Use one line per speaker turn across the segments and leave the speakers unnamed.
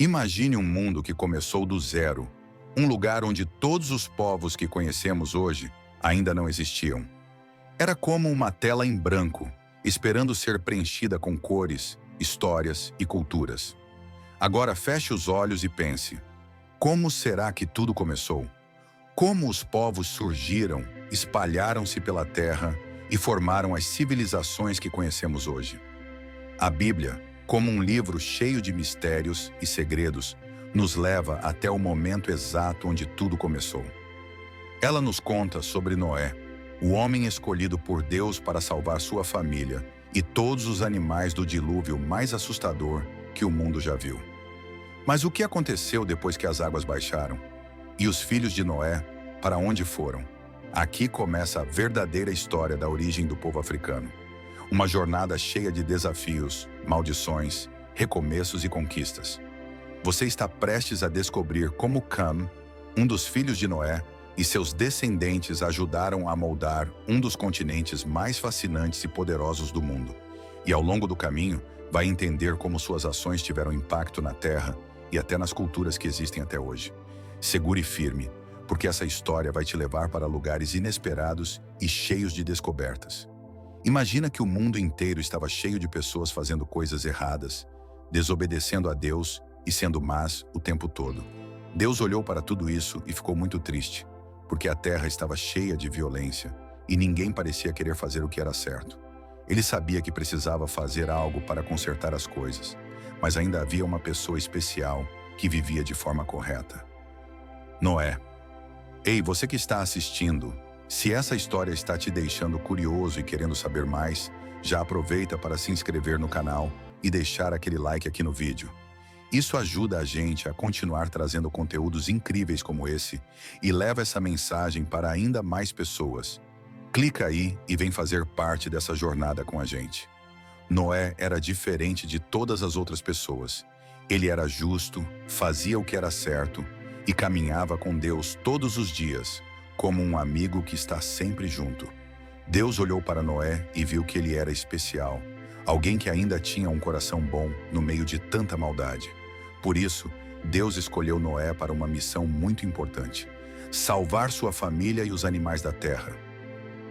Imagine um mundo que começou do zero, um lugar onde todos os povos que conhecemos hoje ainda não existiam. Era como uma tela em branco, esperando ser preenchida com cores, histórias e culturas. Agora feche os olhos e pense: como será que tudo começou? Como os povos surgiram, espalharam-se pela terra e formaram as civilizações que conhecemos hoje? A Bíblia, como um livro cheio de mistérios e segredos, nos leva até o momento exato onde tudo começou. Ela nos conta sobre Noé, o homem escolhido por Deus para salvar sua família e todos os animais do dilúvio mais assustador que o mundo já viu. Mas o que aconteceu depois que as águas baixaram? E os filhos de Noé, para onde foram? Aqui começa a verdadeira história da origem do povo africano. Uma jornada cheia de desafios, maldições, recomeços e conquistas. Você está prestes a descobrir como Cam, um dos filhos de Noé, e seus descendentes ajudaram a moldar um dos continentes mais fascinantes e poderosos do mundo. E ao longo do caminho, vai entender como suas ações tiveram impacto na Terra e até nas culturas que existem até hoje. Segure firme, porque essa história vai te levar para lugares inesperados e cheios de descobertas. Imagina que o mundo inteiro estava cheio de pessoas fazendo coisas erradas, desobedecendo a Deus e sendo más o tempo todo. Deus olhou para tudo isso e ficou muito triste, porque a terra estava cheia de violência e ninguém parecia querer fazer o que era certo. Ele sabia que precisava fazer algo para consertar as coisas, mas ainda havia uma pessoa especial que vivia de forma correta. Noé. Ei, você que está assistindo, se essa história está te deixando curioso e querendo saber mais, já aproveita para se inscrever no canal e deixar aquele like aqui no vídeo. Isso ajuda a gente a continuar trazendo conteúdos incríveis como esse e leva essa mensagem para ainda mais pessoas. Clica aí e vem fazer parte dessa jornada com a gente. Noé era diferente de todas as outras pessoas. Ele era justo, fazia o que era certo e caminhava com Deus todos os dias, como um amigo que está sempre junto. Deus olhou para Noé e viu que ele era especial, alguém que ainda tinha um coração bom no meio de tanta maldade. Por isso, Deus escolheu Noé para uma missão muito importante: salvar sua família e os animais da terra.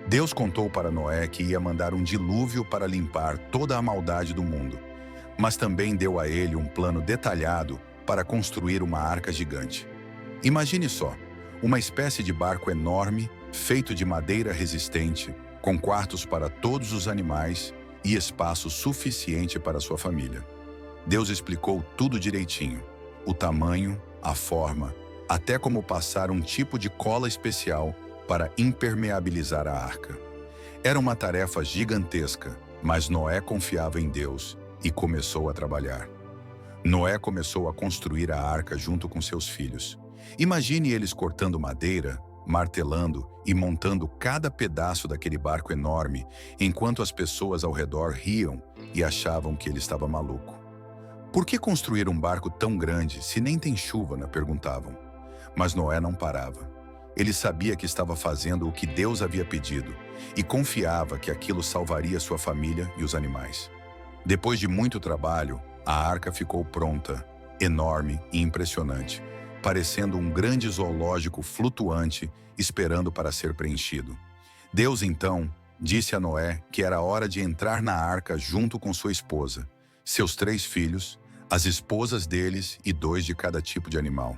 Deus contou para Noé que ia mandar um dilúvio para limpar toda a maldade do mundo, mas também deu a ele um plano detalhado para construir uma arca gigante. Imagine só, uma espécie de barco enorme, feito de madeira resistente, com quartos para todos os animais e espaço suficiente para sua família. Deus explicou tudo direitinho: o tamanho, a forma, até como passar um tipo de cola especial para impermeabilizar a arca. Era uma tarefa gigantesca, mas Noé confiava em Deus e começou a trabalhar. Noé começou a construir a arca junto com seus filhos. Imagine eles cortando madeira, martelando e montando cada pedaço daquele barco enorme, enquanto as pessoas ao redor riam e achavam que ele estava maluco. Por que construir um barco tão grande se nem tem chuva, né? Perguntavam. Mas Noé não parava. Ele sabia que estava fazendo o que Deus havia pedido e confiava que aquilo salvaria sua família e os animais. Depois de muito trabalho, a arca ficou pronta, enorme e impressionante, parecendo um grande zoológico flutuante esperando para ser preenchido. Deus, então, disse a Noé que era hora de entrar na arca junto com sua esposa, seus 3 filhos, as esposas deles e 2 de cada tipo de animal.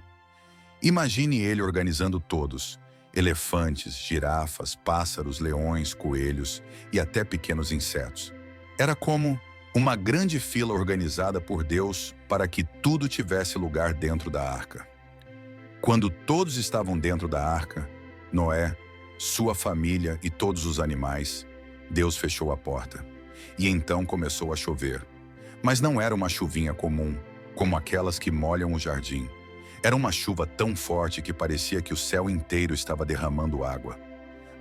Imagine ele organizando todos: elefantes, girafas, pássaros, leões, coelhos e até pequenos insetos. Era como uma grande fila organizada por Deus para que tudo tivesse lugar dentro da arca. Quando todos estavam dentro da arca, Noé, sua família e todos os animais, Deus fechou a porta. E então começou a chover. Mas não era uma chuvinha comum, como aquelas que molham o jardim. Era uma chuva tão forte que parecia que o céu inteiro estava derramando água.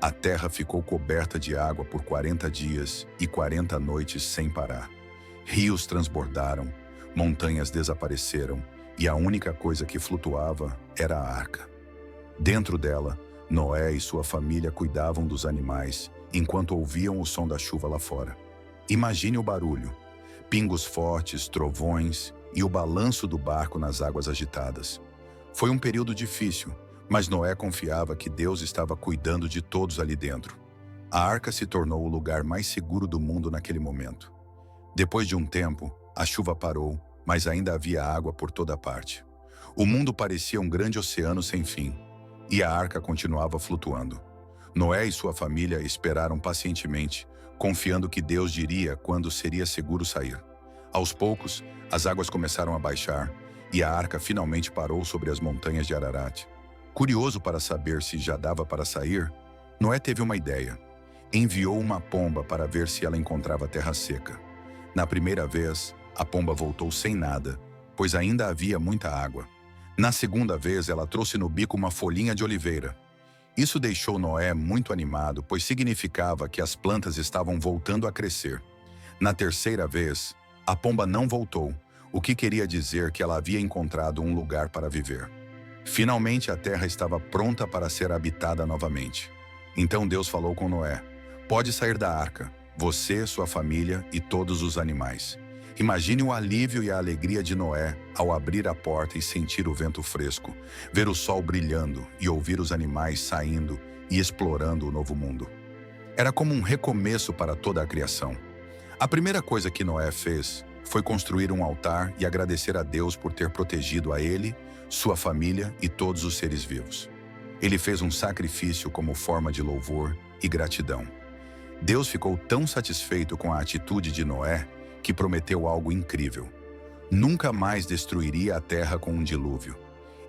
A terra ficou coberta de água por 40 dias e 40 noites sem parar. Rios transbordaram, montanhas desapareceram, e a única coisa que flutuava era a arca. Dentro dela, Noé e sua família cuidavam dos animais, enquanto ouviam o som da chuva lá fora. Imagine o barulho: pingos fortes, trovões e o balanço do barco nas águas agitadas. Foi um período difícil, mas Noé confiava que Deus estava cuidando de todos ali dentro. A arca se tornou o lugar mais seguro do mundo naquele momento. Depois de um tempo, a chuva parou, mas ainda havia água por toda parte. O mundo parecia um grande oceano sem fim, e a arca continuava flutuando. Noé e sua família esperaram pacientemente, confiando que Deus diria quando seria seguro sair. Aos poucos, as águas começaram a baixar, e a arca finalmente parou sobre as montanhas de Ararat. Curioso para saber se já dava para sair, Noé teve uma ideia. Enviou uma pomba para ver se ela encontrava terra seca. Na primeira vez, a pomba voltou sem nada, pois ainda havia muita água. Na segunda vez, ela trouxe no bico uma folhinha de oliveira. Isso deixou Noé muito animado, pois significava que as plantas estavam voltando a crescer. Na terceira vez, a pomba não voltou, o que queria dizer que ela havia encontrado um lugar para viver. Finalmente, a terra estava pronta para ser habitada novamente. Então Deus falou com Noé: "Pode sair da arca, você, sua família e todos os animais." Imagine o alívio e a alegria de Noé ao abrir a porta e sentir o vento fresco, ver o sol brilhando e ouvir os animais saindo e explorando o novo mundo. Era como um recomeço para toda a criação. A primeira coisa que Noé fez foi construir um altar e agradecer a Deus por ter protegido a ele, sua família e todos os seres vivos. Ele fez um sacrifício como forma de louvor e gratidão. Deus ficou tão satisfeito com a atitude de Noé que prometeu algo incrível. Nunca mais destruiria a terra com um dilúvio.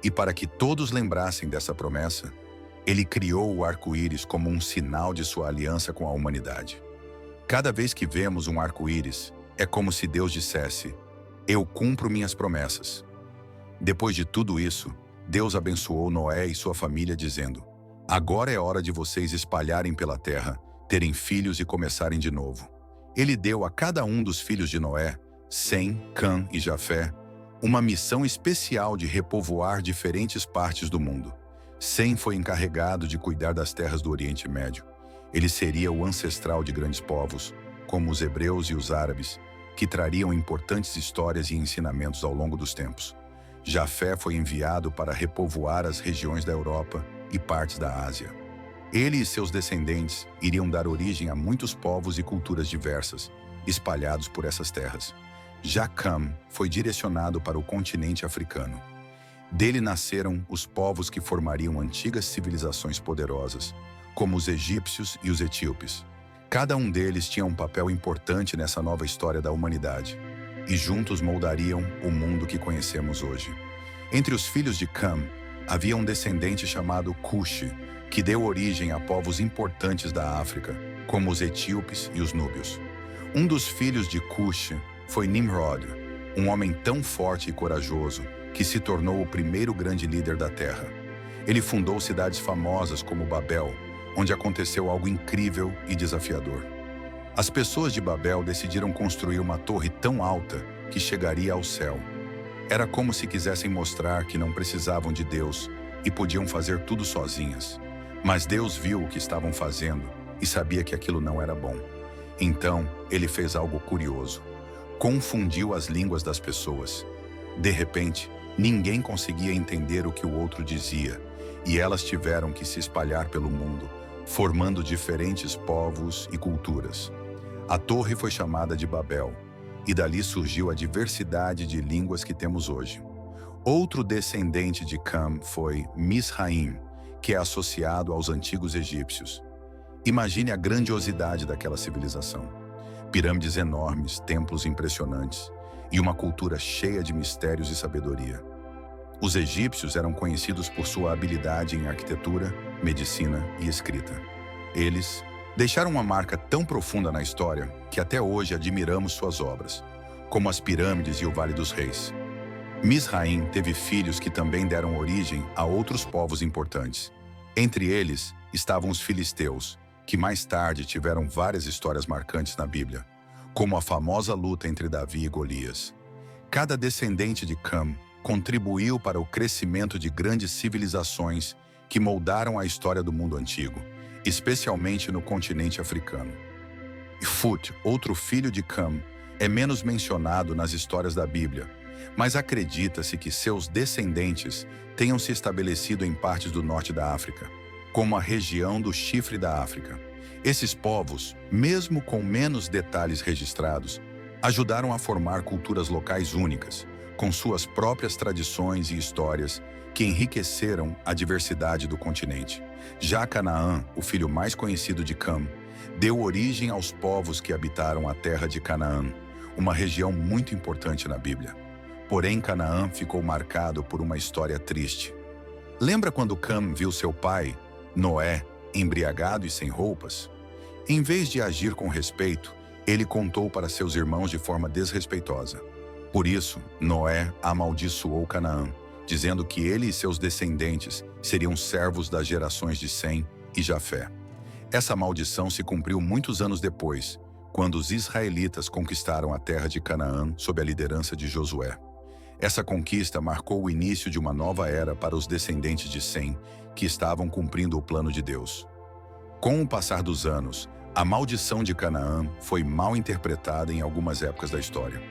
E para que todos lembrassem dessa promessa, ele criou o arco-íris como um sinal de sua aliança com a humanidade. Cada vez que vemos um arco-íris, é como se Deus dissesse: "Eu cumpro minhas promessas." Depois de tudo isso, Deus abençoou Noé e sua família dizendo: "Agora é hora de vocês espalharem pela terra, terem filhos e começarem de novo." Ele deu a cada um dos filhos de Noé, Sem, Cã e Jafé, uma missão especial de repovoar diferentes partes do mundo. Sem foi encarregado de cuidar das terras do Oriente Médio. Ele seria o ancestral de grandes povos, como os hebreus e os árabes, que trariam importantes histórias e ensinamentos ao longo dos tempos. Jafé foi enviado para repovoar as regiões da Europa e partes da Ásia. Ele e seus descendentes iriam dar origem a muitos povos e culturas diversas, espalhados por essas terras. Já Cam foi direcionado para o continente africano. Dele nasceram os povos que formariam antigas civilizações poderosas, como os egípcios e os etíopes. Cada um deles tinha um papel importante nessa nova história da humanidade, e juntos moldariam o mundo que conhecemos hoje. Entre os filhos de Cam, havia um descendente chamado Cuxi, que deu origem a povos importantes da África, como os etíopes e os núbios. Um dos filhos de Cuxi foi Nimrod, um homem tão forte e corajoso que se tornou o primeiro grande líder da Terra. Ele fundou cidades famosas como Babel, onde aconteceu algo incrível e desafiador. As pessoas de Babel decidiram construir uma torre tão alta que chegaria ao céu. Era como se quisessem mostrar que não precisavam de Deus e podiam fazer tudo sozinhas. Mas Deus viu o que estavam fazendo e sabia que aquilo não era bom. Então, ele fez algo curioso. Confundiu as línguas das pessoas. De repente, ninguém conseguia entender o que o outro dizia, e elas tiveram que se espalhar pelo mundo, formando diferentes povos e culturas. A torre foi chamada de Babel, e dali surgiu a diversidade de línguas que temos hoje. Outro descendente de Cam foi Misraim, que é associado aos antigos egípcios. Imagine a grandiosidade daquela civilização. Pirâmides enormes, templos impressionantes e uma cultura cheia de mistérios e sabedoria. Os egípcios eram conhecidos por sua habilidade em arquitetura, medicina e escrita. Eles deixaram uma marca tão profunda na história que até hoje admiramos suas obras, como as pirâmides e o Vale dos Reis. Misraim teve filhos que também deram origem a outros povos importantes. Entre eles estavam os filisteus, que mais tarde tiveram várias histórias marcantes na Bíblia, como a famosa luta entre Davi e Golias. Cada descendente de Cam contribuiu para o crescimento de grandes civilizações que moldaram a história do mundo antigo, especialmente no continente africano. Fut, outro filho de Cam, é menos mencionado nas histórias da Bíblia, mas acredita-se que seus descendentes tenham se estabelecido em partes do norte da África, como a região do Chifre da África. Esses povos, mesmo com menos detalhes registrados, ajudaram a formar culturas locais únicas, com suas próprias tradições e histórias que enriqueceram a diversidade do continente. Já Canaã, o filho mais conhecido de Cam, deu origem aos povos que habitaram a terra de Canaã, uma região muito importante na Bíblia. Porém, Canaã ficou marcado por uma história triste. Lembra quando Cam viu seu pai, Noé, embriagado e sem roupas? Em vez de agir com respeito, ele contou para seus irmãos de forma desrespeitosa. Por isso, Noé amaldiçoou Canaã, dizendo que ele e seus descendentes seriam servos das gerações de Sem e Jafé. Essa maldição se cumpriu muitos anos depois, quando os israelitas conquistaram a terra de Canaã sob a liderança de Josué. Essa conquista marcou o início de uma nova era para os descendentes de Sem, que estavam cumprindo o plano de Deus. Com o passar dos anos, a maldição de Canaã foi mal interpretada em algumas épocas da história.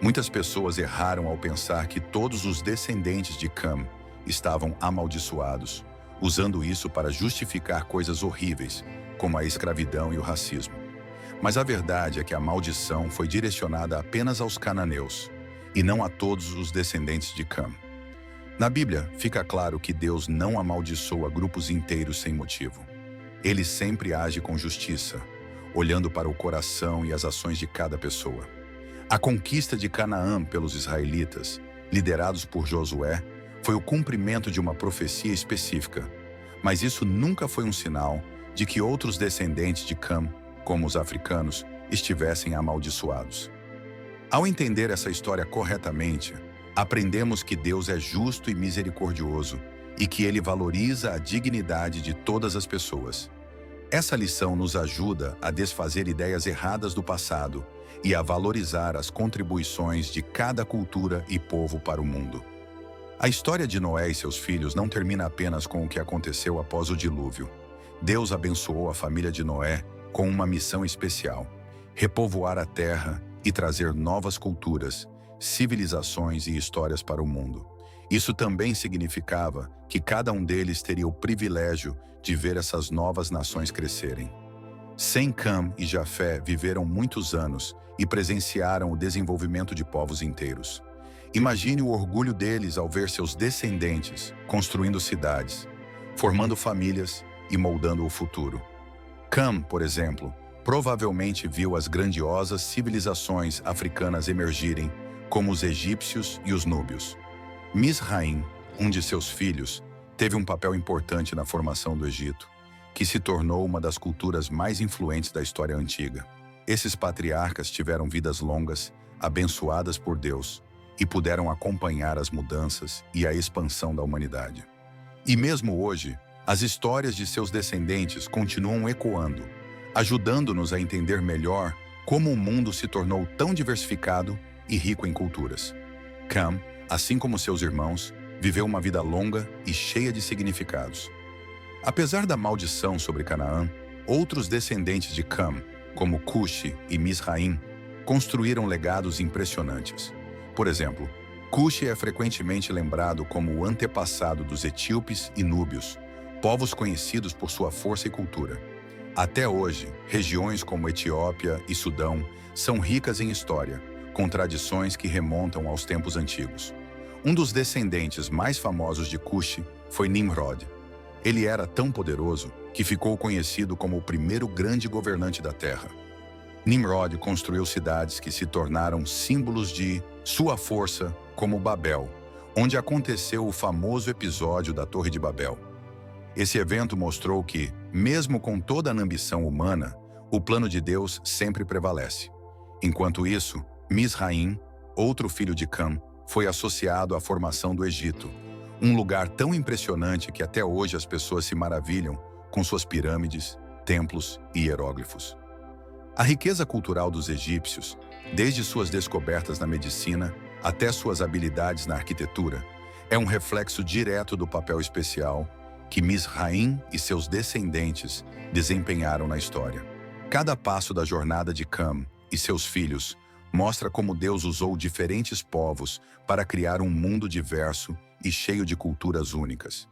Muitas pessoas erraram ao pensar que todos os descendentes de Cam estavam amaldiçoados, usando isso para justificar coisas horríveis, como a escravidão e o racismo. Mas a verdade é que a maldição foi direcionada apenas aos cananeus, e não a todos os descendentes de Cam. Na Bíblia, fica claro que Deus não amaldiçoa grupos inteiros sem motivo. Ele sempre age com justiça, olhando para o coração e as ações de cada pessoa. A conquista de Canaã pelos israelitas, liderados por Josué, foi o cumprimento de uma profecia específica, mas isso nunca foi um sinal de que outros descendentes de Cam, como os africanos, estivessem amaldiçoados. Ao entender essa história corretamente, aprendemos que Deus é justo e misericordioso e que Ele valoriza a dignidade de todas as pessoas. Essa lição nos ajuda a desfazer ideias erradas do passado e a valorizar as contribuições de cada cultura e povo para o mundo. A história de Noé e seus filhos não termina apenas com o que aconteceu após o dilúvio. Deus abençoou a família de Noé com uma missão especial: repovoar a terra e trazer novas culturas, civilizações e histórias para o mundo. Isso também significava que cada um deles teria o privilégio de ver essas novas nações crescerem. Sem Cam e Jafé viveram muitos anos e presenciaram o desenvolvimento de povos inteiros. Imagine o orgulho deles ao ver seus descendentes construindo cidades, formando famílias e moldando o futuro. Cam, por exemplo, provavelmente viu as grandiosas civilizações africanas emergirem, como os egípcios e os núbios. Misraim, um de seus filhos, teve um papel importante na formação do Egito, que se tornou uma das culturas mais influentes da história antiga. Esses patriarcas tiveram vidas longas, abençoadas por Deus, e puderam acompanhar as mudanças e a expansão da humanidade. E mesmo hoje, as histórias de seus descendentes continuam ecoando, ajudando-nos a entender melhor como o mundo se tornou tão diversificado e rico em culturas. Cam, assim como seus irmãos, viveu uma vida longa e cheia de significados. Apesar da maldição sobre Canaã, outros descendentes de Cam, como Cuxi e Misraim, construíram legados impressionantes. Por exemplo, Cuxi é frequentemente lembrado como o antepassado dos etíopes e núbios, povos conhecidos por sua força e cultura. Até hoje, regiões como Etiópia e Sudão são ricas em história, com tradições que remontam aos tempos antigos. Um dos descendentes mais famosos de Cuxi foi Nimrod. Ele era tão poderoso que ficou conhecido como o primeiro grande governante da Terra. Nimrod construiu cidades que se tornaram símbolos de sua força, como Babel, onde aconteceu o famoso episódio da Torre de Babel. Esse evento mostrou que, mesmo com toda a ambição humana, o plano de Deus sempre prevalece. Enquanto isso, Misraim, outro filho de Cam, foi associado à formação do Egito, um lugar tão impressionante que até hoje as pessoas se maravilham com suas pirâmides, templos e hieróglifos. A riqueza cultural dos egípcios, desde suas descobertas na medicina até suas habilidades na arquitetura, é um reflexo direto do papel especial que Misraim e seus descendentes desempenharam na história. Cada passo da jornada de Cam e seus filhos mostra como Deus usou diferentes povos para criar um mundo diverso e cheio de culturas únicas.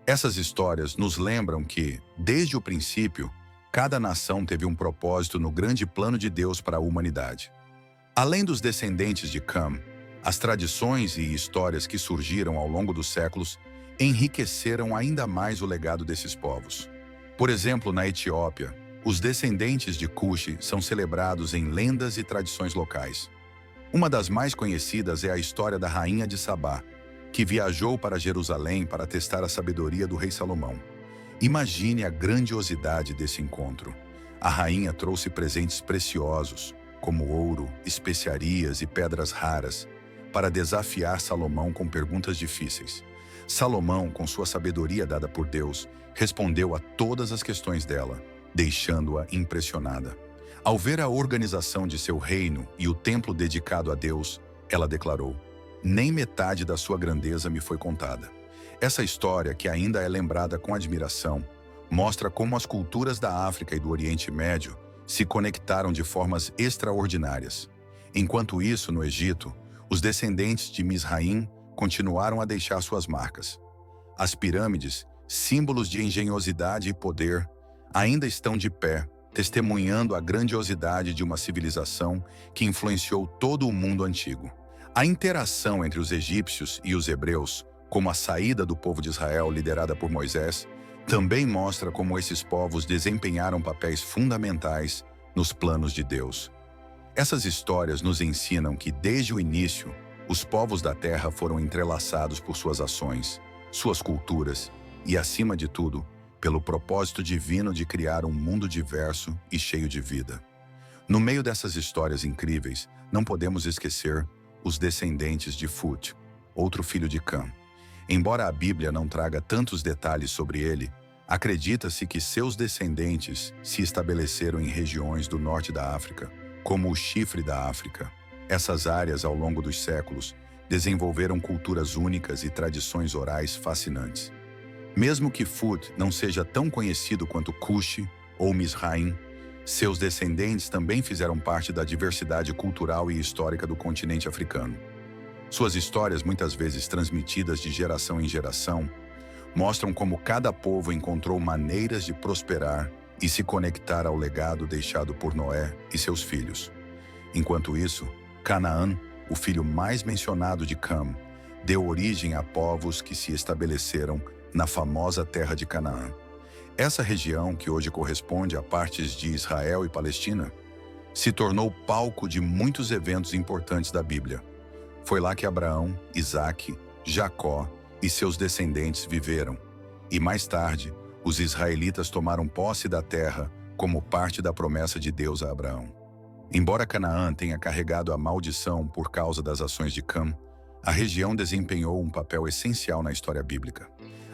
Essas histórias nos lembram que, desde o princípio, cada nação teve um propósito no grande plano de Deus para a humanidade. Além dos descendentes de Cam, as tradições e histórias que surgiram ao longo dos séculos enriqueceram ainda mais o legado desses povos. Por exemplo, na Etiópia, os descendentes de Cuxi são celebrados em lendas e tradições locais. Uma das mais conhecidas é a história da rainha de Sabá, que viajou para Jerusalém para testar a sabedoria do rei Salomão. Imagine a grandiosidade desse encontro. A rainha trouxe presentes preciosos, como ouro, especiarias e pedras raras, para desafiar Salomão com perguntas difíceis. Salomão, com sua sabedoria dada por Deus, respondeu a todas as questões dela, deixando-a impressionada. Ao ver a organização de seu reino e o templo dedicado a Deus, ela declarou: "Nem metade da sua grandeza me foi contada." Essa história, que ainda é lembrada com admiração, mostra como as culturas da África e do Oriente Médio se conectaram de formas extraordinárias. Enquanto isso, no Egito, os descendentes de Misraim continuaram a deixar suas marcas. As pirâmides, símbolos de engenhosidade e poder, ainda estão de pé, testemunhando a grandiosidade de uma civilização que influenciou todo o mundo antigo. A interação entre os egípcios e os hebreus, como a saída do povo de Israel liderada por Moisés, também mostra como esses povos desempenharam papéis fundamentais nos planos de Deus. Essas histórias nos ensinam que, desde o início, os povos da terra foram entrelaçados por suas ações, suas culturas e, acima de tudo, pelo propósito divino de criar um mundo diverso e cheio de vida. No meio dessas histórias incríveis, não podemos esquecer os descendentes de Fut, outro filho de Cam. Embora a Bíblia não traga tantos detalhes sobre ele, acredita-se que seus descendentes se estabeleceram em regiões do norte da África, como o Chifre da África. Essas áreas, ao longo dos séculos, desenvolveram culturas únicas e tradições orais fascinantes. Mesmo que Fut não seja tão conhecido quanto Cuxi ou Misraim, seus descendentes também fizeram parte da diversidade cultural e histórica do continente africano. Suas histórias, muitas vezes transmitidas de geração em geração, mostram como cada povo encontrou maneiras de prosperar e se conectar ao legado deixado por Noé e seus filhos. Enquanto isso, Canaã, o filho mais mencionado de Cam, deu origem a povos que se estabeleceram na famosa terra de Canaã. Essa região, que hoje corresponde a partes de Israel e Palestina, se tornou palco de muitos eventos importantes da Bíblia. Foi lá que Abraão, Isaque, Jacó e seus descendentes viveram. E mais tarde, os israelitas tomaram posse da terra como parte da promessa de Deus a Abraão. Embora Canaã tenha carregado a maldição por causa das ações de Cam, a região desempenhou um papel essencial na história bíblica.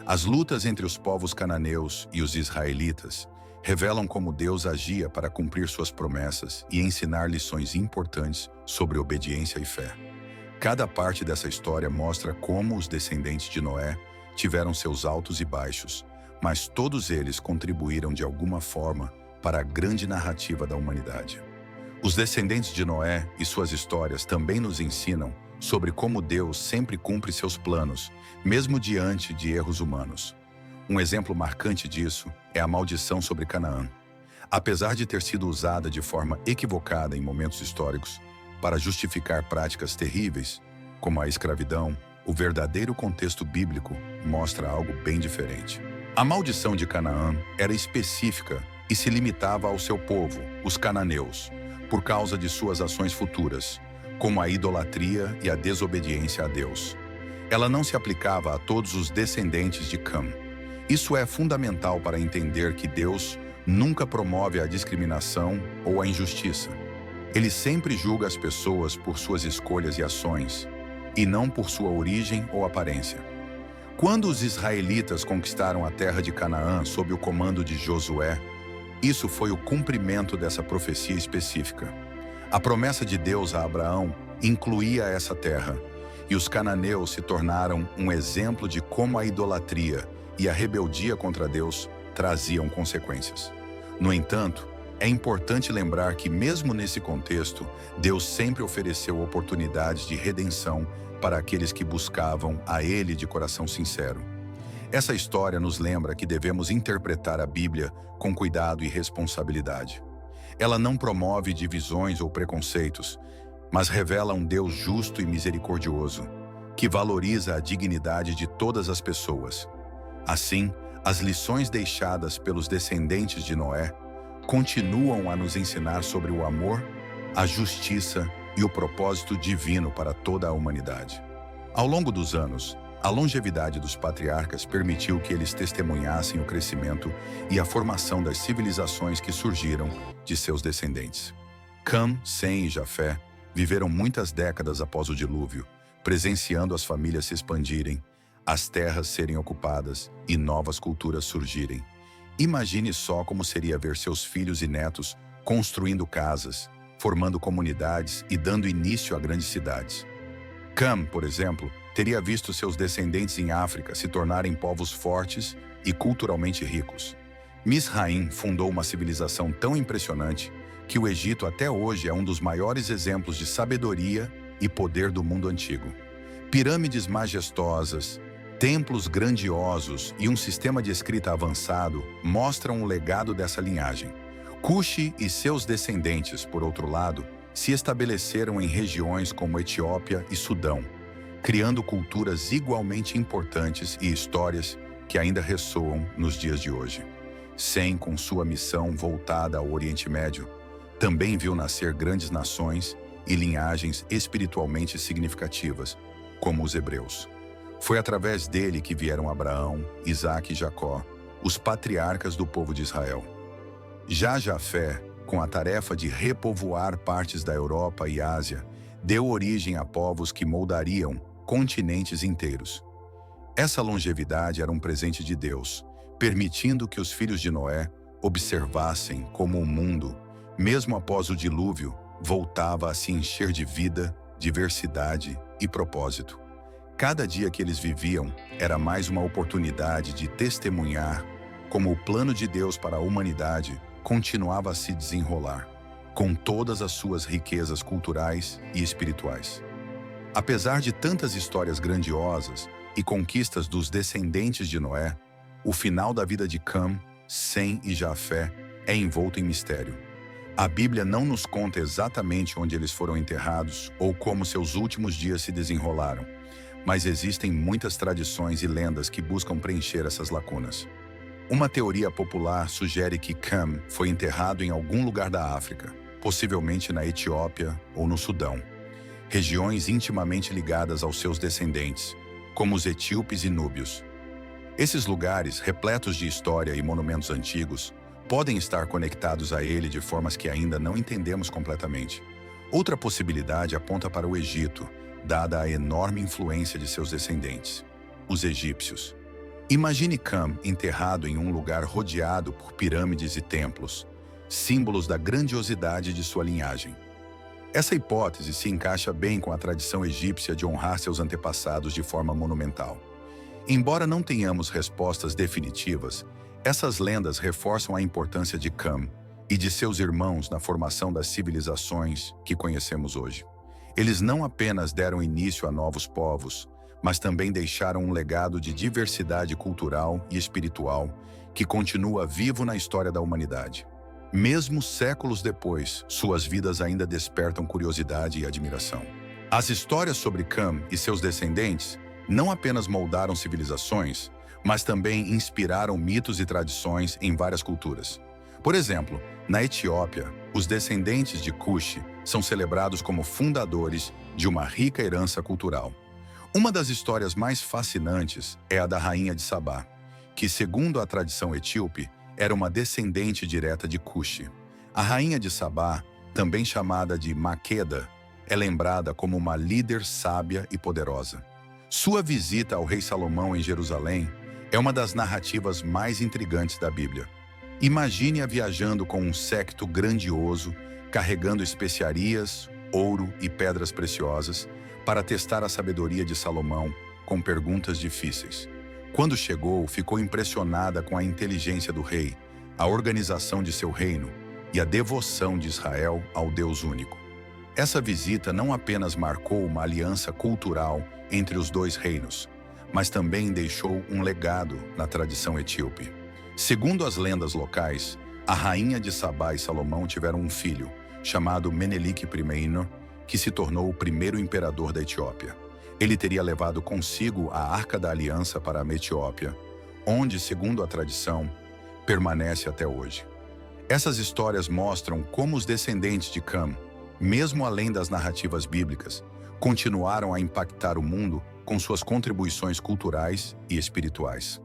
As lutas entre os povos cananeus e os israelitas revelam como Deus agia para cumprir suas promessas e ensinar lições importantes sobre obediência e fé. Cada parte dessa história mostra como os descendentes de Noé tiveram seus altos e baixos, mas todos eles contribuíram de alguma forma para a grande narrativa da humanidade. Os descendentes de Noé e suas histórias também nos ensinam sobre como Deus sempre cumpre seus planos, mesmo diante de erros humanos. Um exemplo marcante disso é a maldição sobre Canaã. Apesar de ter sido usada de forma equivocada em momentos históricos para justificar práticas terríveis, como a escravidão, o verdadeiro contexto bíblico mostra algo bem diferente. A maldição de Canaã era específica e se limitava ao seu povo, os cananeus, por causa de suas ações futuras, como a idolatria e a desobediência a Deus. Ela não se aplicava a todos os descendentes de Cam. Isso é fundamental para entender que Deus nunca promove a discriminação ou a injustiça. Ele sempre julga as pessoas por suas escolhas e ações, e não por sua origem ou aparência. Quando os israelitas conquistaram a terra de Canaã sob o comando de Josué, isso foi o cumprimento dessa profecia específica. A promessa de Deus a Abraão incluía essa terra, e os cananeus se tornaram um exemplo de como a idolatria e a rebeldia contra Deus traziam consequências. No entanto, é importante lembrar que, mesmo nesse contexto, Deus sempre ofereceu oportunidades de redenção para aqueles que buscavam a Ele de coração sincero. Essa história nos lembra que devemos interpretar a Bíblia com cuidado e responsabilidade. Ela não promove divisões ou preconceitos, mas revela um Deus justo e misericordioso, que valoriza a dignidade de todas as pessoas. Assim, as lições deixadas pelos descendentes de Noé continuam a nos ensinar sobre o amor, a justiça e o propósito divino para toda a humanidade. Ao longo dos anos, a longevidade dos patriarcas permitiu que eles testemunhassem o crescimento e a formação das civilizações que surgiram de seus descendentes. Cam, Sem e Jafé viveram muitas décadas após o dilúvio, presenciando as famílias se expandirem, as terras serem ocupadas e novas culturas surgirem. Imagine só como seria ver seus filhos e netos construindo casas, formando comunidades e dando início a grandes cidades. Cam, por exemplo, teria visto seus descendentes em África se tornarem povos fortes e culturalmente ricos. Misraim fundou uma civilização tão impressionante que o Egito até hoje é um dos maiores exemplos de sabedoria e poder do mundo antigo. Pirâmides majestosas, templos grandiosos e um sistema de escrita avançado mostram o legado dessa linhagem. Cuxi e seus descendentes, por outro lado, se estabeleceram em regiões como Etiópia e Sudão, criando culturas igualmente importantes e histórias que ainda ressoam nos dias de hoje. Sem, com sua missão voltada ao Oriente Médio, também viu nascer grandes nações e linhagens espiritualmente significativas, como os hebreus. Foi através dele que vieram Abraão, Isaque e Jacó, os patriarcas do povo de Israel. Já Jafé, com a tarefa de repovoar partes da Europa e Ásia, deu origem a povos que moldariam continentes inteiros. Essa longevidade era um presente de Deus, permitindo que os filhos de Noé observassem como o mundo, mesmo após o dilúvio, voltava a se encher de vida, diversidade e propósito. Cada dia que eles viviam era mais uma oportunidade de testemunhar como o plano de Deus para a humanidade continuava a se desenrolar, com todas as suas riquezas culturais e espirituais. Apesar de tantas histórias grandiosas e conquistas dos descendentes de Noé, o final da vida de Cam, Sem e Jafé é envolto em mistério. A Bíblia não nos conta exatamente onde eles foram enterrados ou como seus últimos dias se desenrolaram, mas existem muitas tradições e lendas que buscam preencher essas lacunas. Uma teoria popular sugere que Cam foi enterrado em algum lugar da África, possivelmente na Etiópia ou no Sudão, regiões intimamente ligadas aos seus descendentes, como os etíopes e núbios. Esses lugares, repletos de história e monumentos antigos, podem estar conectados a ele de formas que ainda não entendemos completamente. Outra possibilidade aponta para o Egito, dada a enorme influência de seus descendentes, os egípcios. Imagine Cam enterrado em um lugar rodeado por pirâmides e templos, símbolos da grandiosidade de sua linhagem. Essa hipótese se encaixa bem com a tradição egípcia de honrar seus antepassados de forma monumental. Embora não tenhamos respostas definitivas, essas lendas reforçam a importância de Cam e de seus irmãos na formação das civilizações que conhecemos hoje. Eles não apenas deram início a novos povos, mas também deixaram um legado de diversidade cultural e espiritual que continua vivo na história da humanidade. Mesmo séculos depois, suas vidas ainda despertam curiosidade e admiração. As histórias sobre Cam e seus descendentes não apenas moldaram civilizações, mas também inspiraram mitos e tradições em várias culturas. Por exemplo, na Etiópia, os descendentes de Cuxi são celebrados como fundadores de uma rica herança cultural. Uma das histórias mais fascinantes é a da rainha de Sabá, que, segundo a tradição etíope, era uma descendente direta de Cuxi. A rainha de Sabá, também chamada de Maqueda, é lembrada como uma líder sábia e poderosa. Sua visita ao rei Salomão em Jerusalém é uma das narrativas mais intrigantes da Bíblia. Imagine-a viajando com um séquito grandioso, carregando especiarias, ouro e pedras preciosas, para testar a sabedoria de Salomão com perguntas difíceis. Quando chegou, ficou impressionada com a inteligência do rei, a organização de seu reino e a devoção de Israel ao Deus único. Essa visita não apenas marcou uma aliança cultural entre os dois reinos, mas também deixou um legado na tradição etíope. Segundo as lendas locais, a rainha de Sabá e Salomão tiveram um filho, chamado Menelik I, que se tornou o primeiro imperador da Etiópia. Ele teria levado consigo a Arca da Aliança para a Etiópia, onde, segundo a tradição, permanece até hoje. Essas histórias mostram como os descendentes de Cam, mesmo além das narrativas bíblicas, continuaram a impactar o mundo com suas contribuições culturais e espirituais.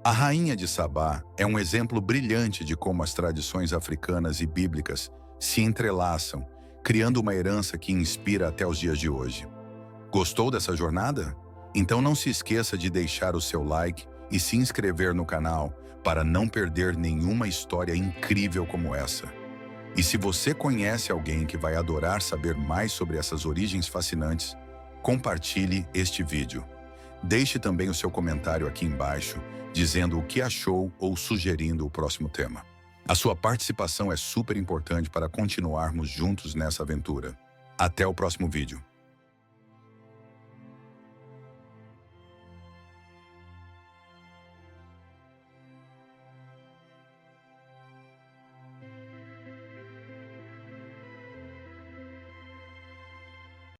A rainha de Sabá é um exemplo brilhante de como as tradições africanas e bíblicas se entrelaçam, criando uma herança que inspira até os dias de hoje. Gostou dessa jornada? Então não se esqueça de deixar o seu like e se inscrever no canal para não perder nenhuma história incrível como essa. E se você conhece alguém que vai adorar saber mais sobre essas origens fascinantes, compartilhe este vídeo. Deixe também o seu comentário aqui embaixo, dizendo o que achou ou sugerindo o próximo tema. A sua participação é super importante para continuarmos juntos nessa aventura. Até o próximo vídeo.